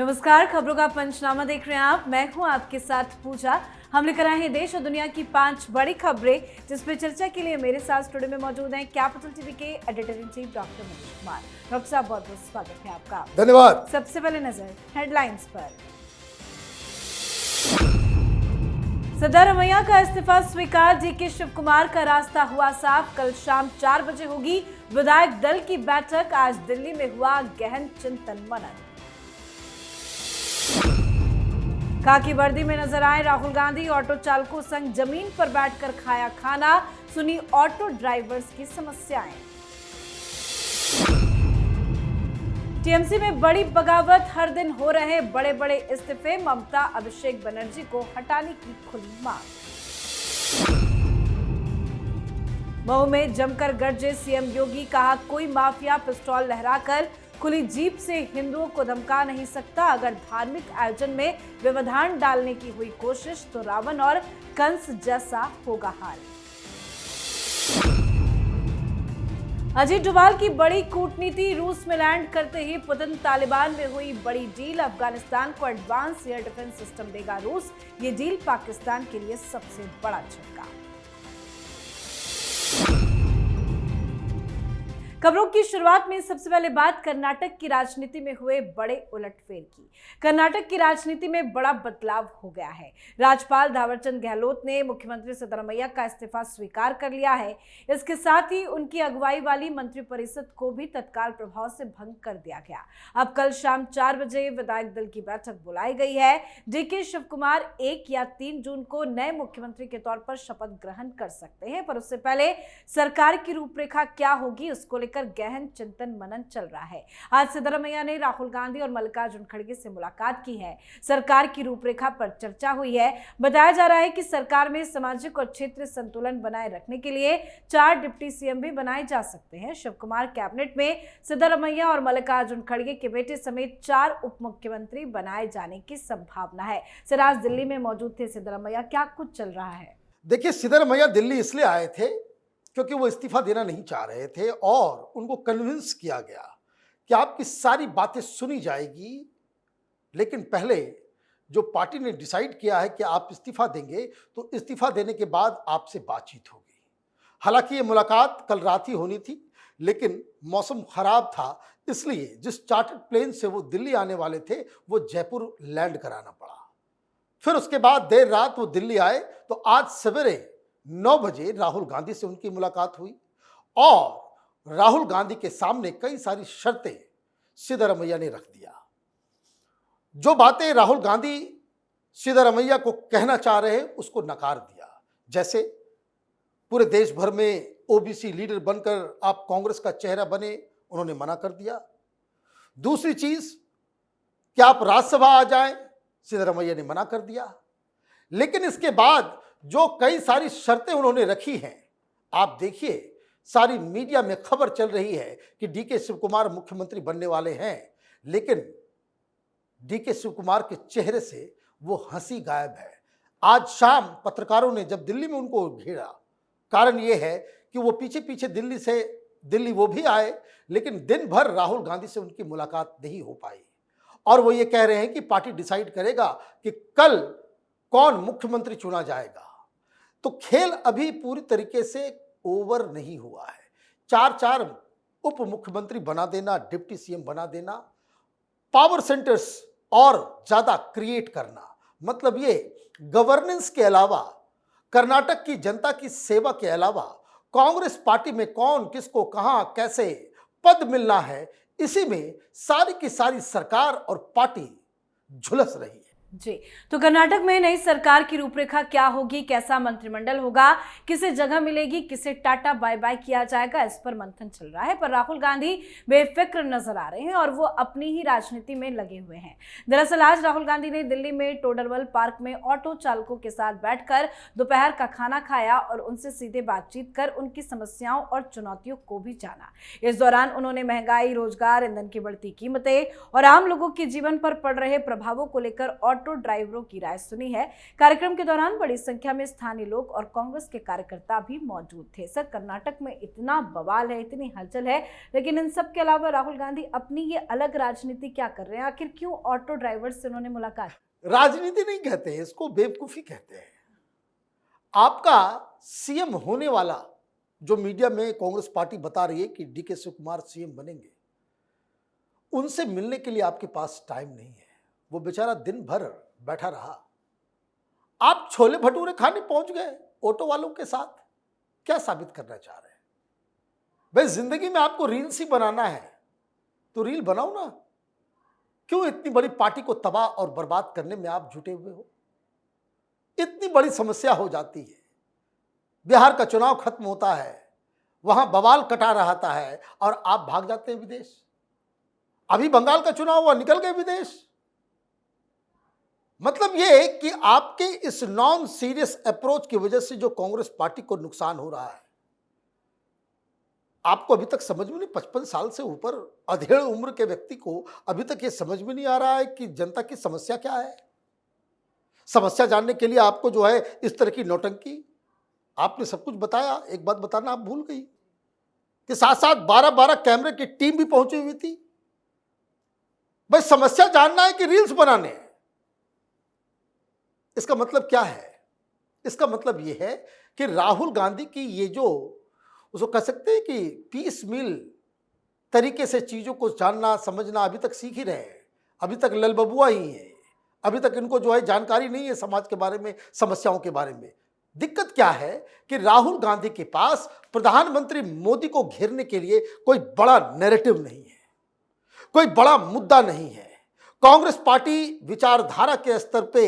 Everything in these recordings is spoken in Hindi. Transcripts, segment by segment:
नमस्कार, खबरों का पंचनामा देख रहे हैं आप। मैं हूं आपके साथ पूजा। हम लेकर आए हैं देश और दुनिया की 5 बड़ी खबरें, जिसपे चर्चा के लिए मेरे साथ स्टूडियो में मौजूद हैं कैपिटल टीवी के editor in chief doctor Manish Kumar. Doctor साहब, बहुत बहुत स्वागत है आपका। धन्यवाद। सबसे पहले नजर हेडलाइंस पर। सिद्धारमैया का इस्तीफा स्वीकार, डीके शिव कुमार का रास्ता हुआ साफ। कल शाम 4 बजे होगी विधायक दल की बैठक। आज दिल्ली में हुआ गहन चिंतन मनन। खाकी वर्दी में नजर आए राहुल गांधी। ऑटो चालकों संग जमीन पर बैठकर खाया खाना, सुनी ऑटो ड्राइवर्स की समस्याएं। टीएमसी में बड़ी बगावत, हर दिन हो रहे बड़े बड़े इस्तीफे। ममता अभिषेक बनर्जी को हटाने की खुली मांग। मऊ में जमकर गरजे सीएम योगी, कहा कोई माफिया पिस्तौल लहराकर खुली जीप से हिंदुओं को धमका नहीं सकता। अगर धार्मिक आयोजन में व्यवधान डालने की हुई कोशिश तो रावण और कंस जैसा होगा हाल। अजीत डोभाल की बड़ी कूटनीति, रूस में लैंड करते ही पुतिन तालिबान में हुई बड़ी डील। अफगानिस्तान को एडवांस एयर डिफेंस सिस्टम देगा रूस। ये डील पाकिस्तान के लिए सबसे बड़ा झटका। खबरों की शुरुआत में सबसे पहले बात कर्नाटक की राजनीति में हुए बड़े उलटफेर की। कर्नाटक की राजनीति में बड़ा बदलाव हो गया है। राज्यपाल थावरचंद गहलोत ने मुख्यमंत्री सिद्धरमैया का इस्तीफा स्वीकार कर लिया है। इसके साथ ही उनकी अगुवाई वाली मंत्रिपरिषद को भी तत्काल प्रभाव से भंग कर दिया गया। अब कल शाम 4 बजे विधायक दल की बैठक बुलाई गई है। डीके शिव कुमार 1 या 3 जून को नए मुख्यमंत्री के तौर पर शपथ ग्रहण कर सकते हैं, पर उससे पहले सरकार की रूपरेखा क्या होगी, उसको गहन चिंतन मनन चल रहा है। आज सिद्धरमैया ने राहुल गांधी और मल्लिकार्जुन खड़गे से मुलाकात की है। सरकार की रूपरेखा पर चर्चा हुई है। बताया जा रहा है कि सरकार में सामाजिक और क्षेत्रीय संतुलन बनाए रखने के लिए 4 डिप्टी सीएम भी बनाए जा सकते हैं। शिव कुमार कैबिनेट में सिद्धरमैया और मल्लिकार्जुन खड़गे के बेटे समेत 4 उप मुख्यमंत्री बनाए जाने की संभावना है। सर, आज दिल्ली में मौजूद थे सिद्धरमैया, क्या कुछ चल रहा है? देखिए, सिद्धरमैया दिल्ली इसलिए आए थे क्योंकि वो इस्तीफा देना नहीं चाह रहे थे और उनको कन्विंस किया गया कि आपकी सारी बातें सुनी जाएगी, लेकिन पहले जो पार्टी ने डिसाइड किया है कि आप इस्तीफा देंगे तो इस्तीफा देने के बाद आपसे बातचीत होगी। हालांकि ये मुलाकात कल रात ही होनी थी, लेकिन मौसम खराब था, इसलिए जिस चार्टर्ड प्लेन से वो दिल्ली आने वाले थे वो जयपुर लैंड कराना पड़ा। फिर उसके बाद देर रात वो दिल्ली आए तो आज सवेरे 9 बजे राहुल गांधी से उनकी मुलाकात हुई और राहुल गांधी के सामने कई सारी शर्तें सिद्धरमैया ने रख दिया। जो बातें राहुल गांधी सिद्धरमैया को कहना चाह रहे हैं उसको नकार दिया। जैसे पूरे देश भर में ओबीसी लीडर बनकर आप कांग्रेस का चेहरा बने, उन्होंने मना कर दिया। दूसरी चीज कि आप राज्यसभा आ जाएं, सिद्धरमैया ने मना कर दिया। लेकिन इसके बाद जो कई सारी शर्तें उन्होंने रखी हैं, आप देखिए सारी मीडिया में खबर चल रही है कि डीके शिव कुमार मुख्यमंत्री बनने वाले हैं, लेकिन डीके शिव कुमार के चेहरे से वो हंसी गायब है। आज शाम पत्रकारों ने जब दिल्ली में उनको घेरा, कारण ये है कि वो पीछे पीछे दिल्ली वो भी आए, लेकिन दिन भर राहुल गांधी से उनकी मुलाकात नहीं हो पाई और वो ये कह रहे हैं कि पार्टी डिसाइड करेगा कि कल कौन मुख्यमंत्री चुना जाएगा। तो खेल अभी पूरी तरीके से ओवर नहीं हुआ है। 4 उप मुख्यमंत्री बना देना, डिप्टी सीएम बना देना, पावर सेंटर्स और ज्यादा क्रिएट करना, मतलब ये गवर्नेंस के अलावा, कर्नाटक की जनता की सेवा के अलावा कांग्रेस पार्टी में कौन किसको कहां कैसे पद मिलना है, इसी में सारी की सारी सरकार और पार्टी झुलस रही है। जी, तो कर्नाटक में नई सरकार की रूपरेखा क्या होगी, कैसा मंत्रिमंडल होगा, किसे जगह मिलेगी, किसे टाटा बाय बाय किया जाएगा, इस पर मंथन चल रहा है। पर राहुल गांधी बेफिक्र नजर आ रहे हैं और वो अपनी ही राजनीति में लगे हुए हैं। दरअसल आज राहुल गांधी ने दिल्ली में टोडरमल पार्क में ऑटो चालकों के साथ बैठकर दोपहर का खाना खाया और उनसे सीधे बातचीत कर उनकी समस्याओं और चुनौतियों को भी जाना। इस दौरान उन्होंने महंगाई, रोजगार, ईंधन की बढ़ती कीमतें और आम लोगों के जीवन पर पड़ रहे प्रभावों को लेकर ऑटो ड्राइवरों की राय सुनी है। कार्यक्रम के दौरान बड़ी संख्या में स्थानीय लोग और कांग्रेस के कार्यकर्ता भी मौजूद थे। सर, कर्नाटक में इतना बवाल है, इतनी हलचल है, लेकिन इन सब के अलावा राहुल गांधी अपनी ये अलग राजनीति क्या कर रहे हैं? आखिर क्यों ऑटो ड्राइवर से उन्होंने मुलाकात? राजनीति नहीं कहते हैं इसको, बेवकूफी कहते हैं। आपका सीएम होने वाला जो मीडिया में कांग्रेस पार्टी बता रही है कि डीके शिव कुमार सीएम बनेंगे, उनसे मिलने के लिए आपके पास टाइम नहीं है। वो बेचारा दिन भर बैठा रहा। आप छोले भटूरे खाने पहुंच गए ऑटो वालों के साथ। क्या साबित करना चाह रहे हैं? भाई, जिंदगी में आपको रील्स ही बनाना है तो रील बनाओ ना। क्यों इतनी बड़ी पार्टी को तबाह और बर्बाद करने में आप जुटे हुए हो? इतनी बड़ी समस्या हो जाती है। बिहार का चुनाव खत्म होता है, वहां बवाल कटा रहता है और आप भाग जाते हैं विदेश। अभी बंगाल का चुनाव हुआ, निकल गए विदेश। मतलब ये कि आपके इस नॉन सीरियस अप्रोच की वजह से जो कांग्रेस पार्टी को नुकसान हो रहा है, आपको अभी तक समझ में नहीं। 55 साल से ऊपर अधेड़ उम्र के व्यक्ति को अभी तक ये समझ में नहीं आ रहा है कि जनता की समस्या क्या है। समस्या जानने के लिए आपको जो है इस तरह की नौटंकी, आपने सब कुछ बताया। एक बात बताना आप भूल गई कि साथ साथ 12-12 कैमरे की टीम भी पहुंची हुई थी। भाई, समस्या जानना है कि रील्स बनाने हैं? इसका मतलब क्या है? इसका मतलब यह है कि राहुल गांधी की ये जो उसको कह सकते हैं कि पीस मिल तरीके से चीजों को जानना समझना अभी तक सीख ही रहे हैं। अभी तक ललबबुआ ही है। अभी तक इनको जो है जानकारी नहीं है समाज के बारे में, समस्याओं के बारे में। दिक्कत क्या है कि राहुल गांधी के पास प्रधानमंत्री मोदी को घेरने के लिए कोई बड़ा नैरेटिव नहीं है, कोई बड़ा मुद्दा नहीं है। कांग्रेस पार्टी विचारधारा के स्तर पे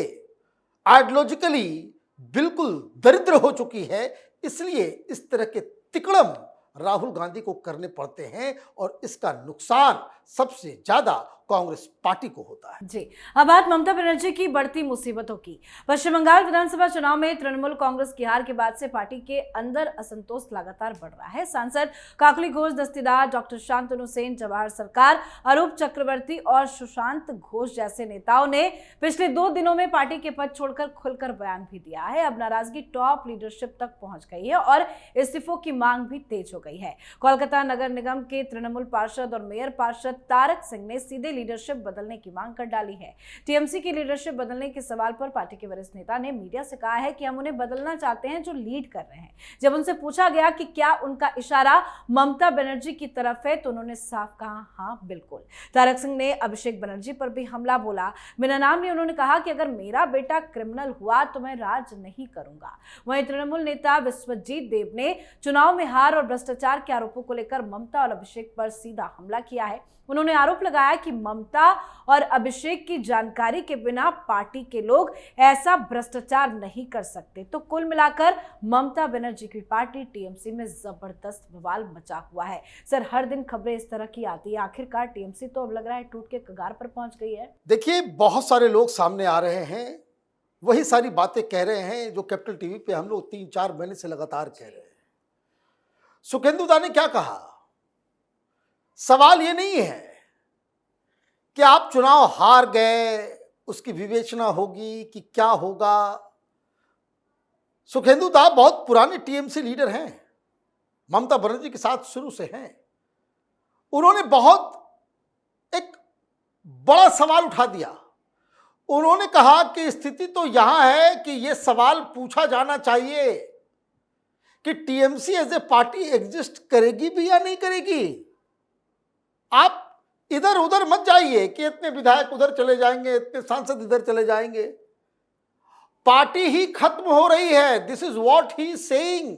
आइडियोलॉजिकली बिल्कुल दरिद्र हो चुकी है। इसलिए इस तरह के तिकड़म राहुल गांधी को करने पड़ते हैं और इसका नुकसान सबसे ज्यादा कांग्रेस पार्टी को होता है। जी, अब बात ममता बनर्जी की बढ़ती मुसीबतों की। पश्चिम बंगाल विधानसभा चुनाव में तृणमूल कांग्रेस की हार के बाद से पार्टी के अंदर असंतोष लगातार बढ़ रहा है। सांसद काकली घोष दस्तीदार, डॉक्टर शांतनु सेन, जवाहर सरकार, अरूप चक्रवर्ती और सुशांत घोष जैसे नेताओं ने पिछले 2 दिनों में पार्टी के पद छोड़कर खुलकर बयान भी दिया है। अब नाराजगी टॉप लीडरशिप तक पहुंच गई है और इस्तीफों की मांग भी तेज हो गई है। कोलकाता नगर निगम के तृणमूल पार्षद और मेयर पार्षद तारक सिंह ने सीधे लीडरशिप बदलने की मांग कर डाली है। टीएमसी की लीडरशिप बदलने के सवाल पर पार्टी के वरिष्ठ नेता ने मीडिया से कहा है कि हम उन्हें बदलना चाहते हैं जो लीड कर रहे हैं। जब उनसे पूछा गया कि क्या उनका इशारा ममता बनर्जी की तरफ है तो उन्होंने साफ कहा, हाँ बिल्कुल। तारक सिंह ने अभिषेक बनर्जी पर भी हमला बोला। बिना नाम लिए उन्होंने कहा कि अगर मेरा बेटा क्रिमिनल हुआ तो मैं राज नहीं करूंगा। वहीं तृणमूल नेता विश्वजीत देव ने चुनाव में हार और भ्रष्टाचार के आरोपों को लेकर ममता और अभिषेक पर सीधा हमला किया है। उन्होंने आरोप लगाया कि ममता और अभिषेक की जानकारी के बिना पार्टी के लोग ऐसा भ्रष्टाचार नहीं कर सकते। तो कुल मिलाकर ममता बनर्जी की पार्टी टीएमसी में जबरदस्त बवाल मचा हुआ है। सर, हर दिन खबरें इस तरह की आती है। आखिरकार टीएमसी तो अब लग रहा है टूट के कगार पर पहुंच गई है। देखिए, बहुत सारे लोग सामने आ रहे हैं, वही सारी बातें कह रहे हैं जो कैपिटल टीवी पे हम लोग 3-4 महीने से लगातार कह रहे हैं। सुखेंदु दा ने क्या कहा? सवाल ये नहीं है कि आप चुनाव हार गए, उसकी विवेचना होगी कि क्या होगा। सुखेंदु दा बहुत पुराने टीएमसी लीडर हैं, ममता बनर्जी के साथ शुरू से हैं। उन्होंने बहुत एक बड़ा सवाल उठा दिया। उन्होंने कहा कि स्थिति तो यहां है कि यह सवाल पूछा जाना चाहिए कि TMC as a party exist करेगी भी या नहीं करेगी। आप इधर उधर मत जाइए कि इतने विधायक उधर चले जाएंगे, इतने सांसद इधर चले जाएंगे। पार्टी ही खत्म हो रही है। This is what he is saying.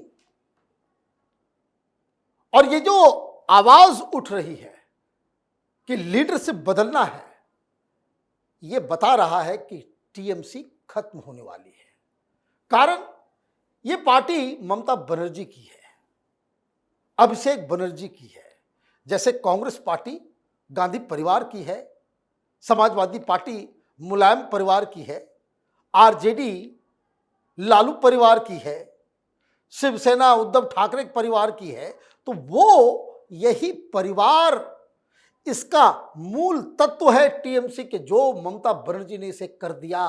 और ये जो आवाज उठ रही है कि लीडरशिप बदलना है, ये बता रहा है कि टीएमसी खत्म होने वाली है। कारण ये पार्टी ममता बनर्जी की है, अभिषेक बनर्जी की है। जैसे कांग्रेस पार्टी गांधी परिवार की है, समाजवादी पार्टी मुलायम परिवार की है, आरजेडी लालू परिवार की है, शिवसेना उद्धव ठाकरे परिवार की है। तो वो यही परिवार इसका मूल तत्व है टीएमसी के, जो ममता बनर्जी ने इसे कर दिया।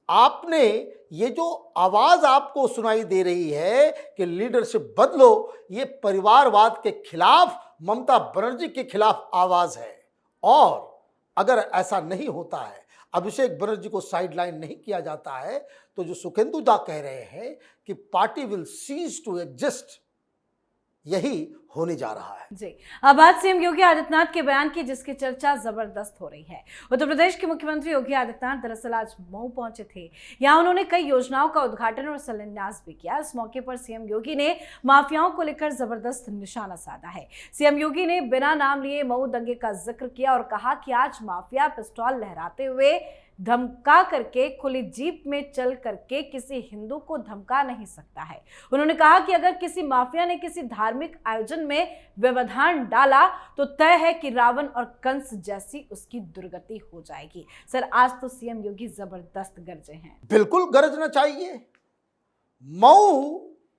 आपने ये जो आवाज आपको सुनाई दे रही है कि लीडरशिप बदलो, ये परिवारवाद के खिलाफ, ममता बनर्जी के खिलाफ आवाज है। और अगर ऐसा नहीं होता है, अभिषेक बनर्जी को साइडलाइन नहीं किया जाता है, तो जो सुखेंदु दा कह रहे हैं कि party will cease to exist, यही होने जा रहा है। जी, अब बात सीएम योगी आदित्यनाथ के बयान की, जिसकी चर्चा जबरदस्त हो रही है। उत्तर प्रदेश के मुख्यमंत्री योगी आदित्यनाथ दरअसल आज मऊ पहुंचे थे। यहां उन्होंने कई योजनाओं का उद्घाटन और शिलान्यास भी किया। इस मौके पर सीएम योगी ने माफियाओं को लेकर जबरदस्त निशाना साधा है। सीएम योगी ने बिना नाम लिए मऊ दंगे का जिक्र किया और कहा कि आज माफिया पिस्तौल लहराते हुए, धमका करके, खुली जीप में चल करके किसी हिंदू को धमका नहीं सकता है। उन्होंने कहा कि अगर किसी माफिया ने किसी धार्मिक आयोजन में व्यवधान डाला तो तय है कि रावण और कंस जैसी उसकी दुर्गति हो जाएगी। सर, आज तो सीएम योगी जबरदस्त गरजे हैं। बिल्कुल गरजना चाहिए। मऊ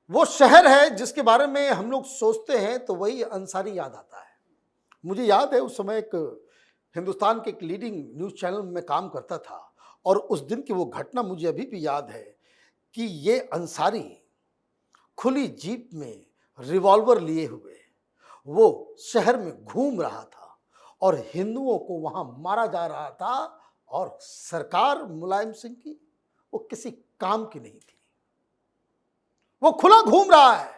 वो शहर है जिसके बारे में हम लोग सोचते हैं तो वही अंसारी याद आता है। मुझे याद है उस समय एक हिंदुस्तान के एक लीडिंग न्यूज़ चैनल में काम करता था, और उस दिन की वो घटना मुझे अभी भी याद है कि ये अंसारी खुली जीप में रिवॉल्वर लिए हुए वो शहर में घूम रहा था और हिंदुओं को वहाँ मारा जा रहा था, और सरकार मुलायम सिंह की वो किसी काम की नहीं थी। वो खुला घूम रहा है,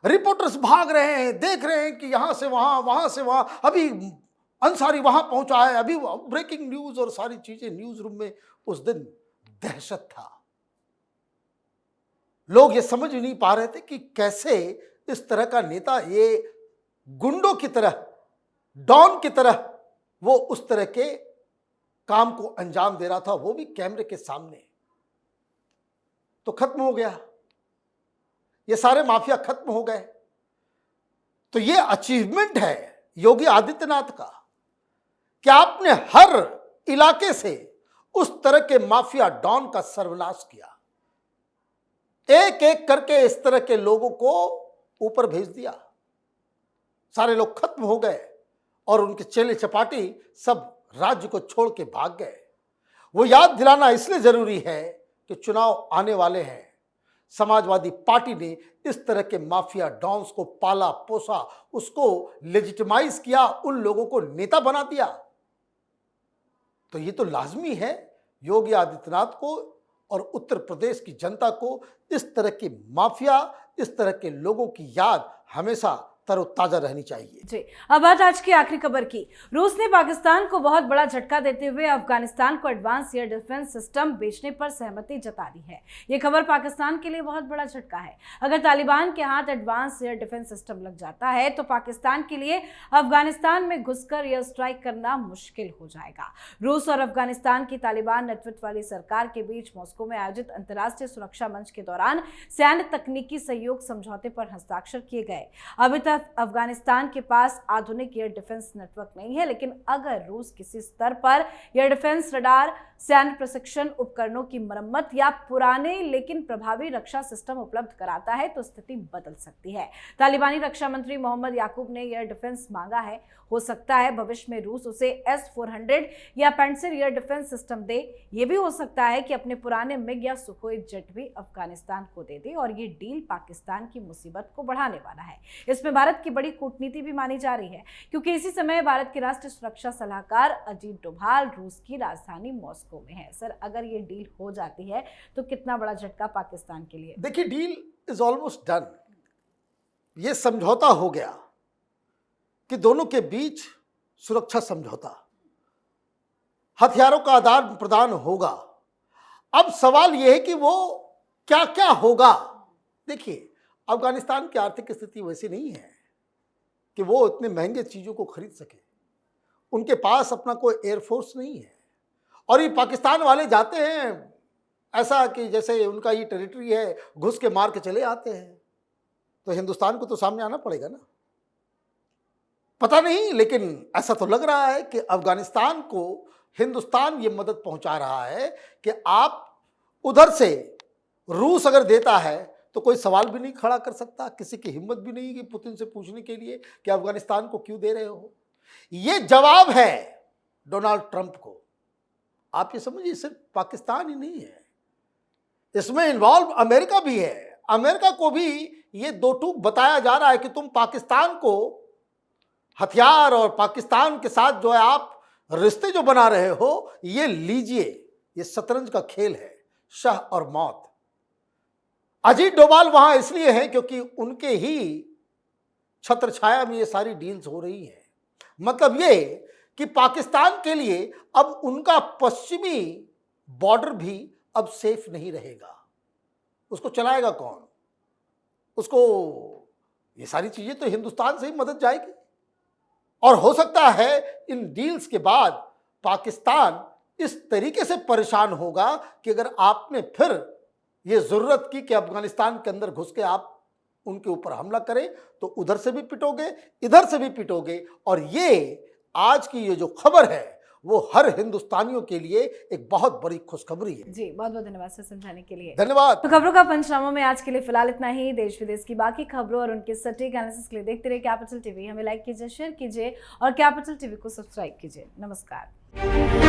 रिपोर्टर्स भाग रहे हैं, देख रहे हैं कि यहाँ से वहाँ, वहाँ से वहाँ, अभी अंसारी वहां पहुंचा है, अभी ब्रेकिंग न्यूज और सारी चीजें न्यूज रूम में। उस दिन दहशत था। लोग ये समझ नहीं पा रहे थे कि कैसे इस तरह का नेता, ये गुंडों की तरह, डॉन की तरह, वो उस तरह के काम को अंजाम दे रहा था, वो भी कैमरे के सामने। तो खत्म हो गया, ये सारे माफिया खत्म हो गए। तो ये अचीवमेंट है योगी आदित्यनाथ का कि आपने हर इलाके से उस तरह के माफिया डॉन का सर्वनाश किया, एक एक करके इस तरह के लोगों को ऊपर भेज दिया। सारे लोग खत्म हो गए और उनके चेले चपाटी सब राज्य को छोड़ के भाग गए। वो याद दिलाना इसलिए जरूरी है कि चुनाव आने वाले हैं। समाजवादी पार्टी ने इस तरह के माफिया डॉन्स को पाला पोसा, उसको लेजिटिमाइज किया, उन लोगों को नेता बना दिया। तो ये तो लाजमी है योगी आदित्यनाथ को और उत्तर प्रदेश की जनता को इस तरह के माफिया, इस तरह के लोगों की याद हमेशा तरोताजा रहनी चाहिए। जी, अब बात आज की आखिरी खबर की। रूस ने पाकिस्तान को बहुत बड़ा झटका देते हुए अफगानिस्तान को एडवांस एयर डिफेंस सिस्टम बेचने पर सहमति जता दी है। यह खबर पाकिस्तान के लिए बहुत बड़ा झटका है। अगर तालिबान के हाथ एडवांस एयर डिफेंस सिस्टम लग जाता है तो पाकिस्तान के लिए अफगानिस्तान में घुसकर एयर स्ट्राइक करना मुश्किल हो जाएगा। रूस और अफगानिस्तान की तालिबान नेतृत्व वाली सरकार के बीच मॉस्को में आयोजित अंतर्राष्ट्रीय सुरक्षा मंच के दौरान सैन्य तकनीकी सहयोग समझौते पर हस्ताक्षर किए गए। अभी तक अफगानिस्तान के पास आधुनिक एयर डिफेंस नेटवर्क नहीं है, लेकिन अगर रूस किसी स्तर पर एयर डिफेंस रडार, सैन्य प्रशिक्षण उपकरणों की मरम्मत या पुराने लेकिन प्रभावी रक्षा सिस्टम उपलब्ध कराता है तो स्थिति बदल सकती है। तालिबानी रक्षा मंत्री मोहम्मद याकूब ने एयर डिफेंस मांगा है। हो सकता है भविष्य में रूस उसे S-400 या पेंसिर एयर डिफेंस सिस्टम दे। यह भी हो सकता है कि अपने पुराने मिग या सुखोई जेट भी अफगानिस्तान को दे दे, और ये डील पाकिस्तान की मुसीबत को बढ़ाने वाला है। इसमें भारत की बड़ी कूटनीति भी मानी जा रही है, क्योंकि इसी समय भारत के राष्ट्रीय सुरक्षा सलाहकार अजीत डोभाल रूस की राजधानी मॉस्को में है। सर, अगर ये डील हो जाती है तो कितना बड़ा झटका पाकिस्तान के लिए? देखिए, डील इज ऑलमोस्ट डन। ये समझौता हो गया कि दोनों के बीच सुरक्षा समझौता, हथियारों का आदान प्रदान होगा। अब सवाल यह है कि वो क्या क्या होगा। देखिए, अफगानिस्तान की आर्थिक स्थिति वैसी नहीं है कि वो इतने महंगे चीजों को खरीद सके। उनके पास अपना कोई एयरफोर्स नहीं है, और ये पाकिस्तान वाले जाते हैं ऐसा कि जैसे उनका ये टेरिटरी है, घुस के मार के चले आते हैं। तो हिंदुस्तान को तो सामने आना पड़ेगा ना। पता नहीं, लेकिन ऐसा तो लग रहा है कि अफगानिस्तान को हिंदुस्तान ये मदद पहुंचा रहा है कि आप उधर से रूस अगर देता है तो कोई सवाल भी नहीं खड़ा कर सकता, किसी की हिम्मत भी नहीं कि पुतिन से पूछने के लिए कि अफगानिस्तान को क्यों दे रहे हो। ये जवाब है डोनाल्ड ट्रंप को। आप ये समझिए, सिर्फ पाकिस्तान ही नहीं है, इसमें इन्वॉल्व अमेरिका भी है। अमेरिका को भी ये दो टूक बताया जा रहा है कि तुम पाकिस्तान को हथियार और पाकिस्तान के साथ जो है आप रिश्ते जो बना रहे हो, ये लीजिए, ये शतरंज का खेल है, शाह और मौत। अजीत डोभाल वहां इसलिए हैं क्योंकि उनके ही छत्र छाया में ये सारी डील्स हो रही हैं। मतलब ये कि पाकिस्तान के लिए अब उनका पश्चिमी बॉर्डर भी अब सेफ नहीं रहेगा। उसको चलाएगा कौन? उसको ये सारी चीजें तो हिंदुस्तान से ही मदद जाएगी। और हो सकता है इन डील्स के बाद पाकिस्तान इस तरीके से परेशान होगा कि अगर आपने फिर ये जरूरत की कि अफगानिस्तान के अंदर घुस के आप उनके ऊपर हमला करें, तो उधर से भी पिटोगे, इधर से भी पिटोगे। और ये आज की ये जो खबर है वो हर हिंदुस्तानियों के लिए एक बहुत बड़ी खुशखबरी है। जी, बहुत बहुत धन्यवाद सर समझाने के लिए। धन्यवाद। तो खबरों का पंचनामा में आज के लिए फिलहाल इतना ही। देश विदेश की बाकी खबरों और उनके सटीक एनालिसिस के लिए देखते रहिए कैपिटल टीवी। हमें लाइक कीजिए, शेयर कीजिए और कैपिटल टीवी को सब्सक्राइब कीजिए। नमस्कार।